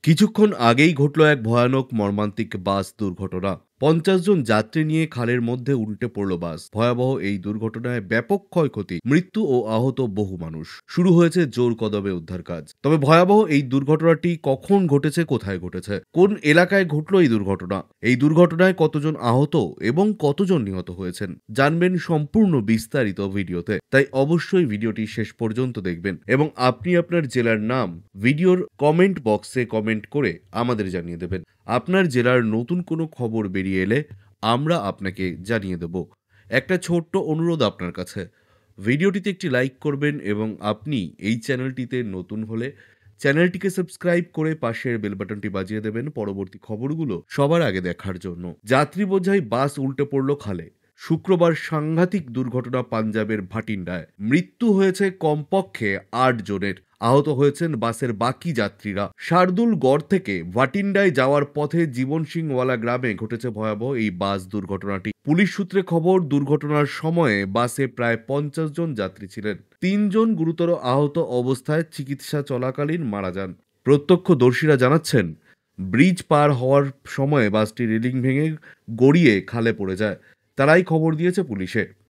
কিছুক্ষণ আগেই ঘটল এক ভয়ানক মর্মান্তিক বাস দুর্ঘটনা। ৫০ জন যাত্রী নিয়ে খালের মধ্যে উল্টে পড়ল বাস। ভয়াবহ এই দুর্ঘটনায় ব্যাপক ক্ষয়ক্ষতি, মৃত্যু ও আহত বহু মানুষ। শুরু হয়েছে জোর কদমে উদ্ধার কাজ। তবে ভয়াবহ এই দুর্ঘটনাটি কখন ঘটেছে, কোথায় ঘটেছে, কোন এলাকায় ঘটল এই দুর্ঘটনা, এই দুর্ঘটনায় কতজন আহত এবং কতজন নিহত হয়েছেন, জানবেন সম্পূর্ণ বিস্তারিত ভিডিওতে। তাই অবশ্যই ভিডিওটি শেষ পর্যন্ত দেখবেন এবং আপনি আপনার জেলার নাম ভিডিওর কমেন্ট বক্সে কমেন্ট করে আমাদের জানিয়ে দেবেন। আপনার জেলার নতুন কোনো খবর বেরিয়ে এলে আমরা আপনাকে জানিয়ে দেব। একটা ছোট্ট অনুরোধ আপনার কাছে, ভিডিওটিতে একটি লাইক করবেন এবং আপনি এই চ্যানেলটিতে নতুন হলে চ্যানেলটিকে সাবস্ক্রাইব করে পাশের বেল বাটনটি বাজিয়ে দেবেন পরবর্তী খবরগুলো সবার আগে দেখার জন্য। যাত্রী বোঝাই বাস উল্টে পড়ল খালে। শুক্রবার সাংঘাতিক দুর্ঘটনা পাঞ্জাবের ভাটিন্ডায়। মৃত্যু হয়েছে কমপক্ষে ৮ জনের। আহত হয়েছেন বাসের বাকি যাত্রীরা। শার্দুলগড় থেকে ভাটিন্ডায় যাওয়ার পথে জীবন সিংওয়ালা গ্রামে ঘটেছে ভয়াবহ এই বাস দুর্ঘটনাটি। পুলিশ সূত্রে খবর, দুর্ঘটনার সময়ে বাসে প্রায় ৫০ জন যাত্রী ছিলেন। ৩ জন গুরুতর আহত অবস্থায় চিকিৎসা চলাকালীন মারা যান। প্রত্যক্ষদর্শীরা জানাচ্ছেন, ব্রিজ পার হওয়ার সময় বাসটি রেলিং ভেঙে গড়িয়ে খালে পড়ে যায়। তারাই খবর দিয়েছে পুলিশে।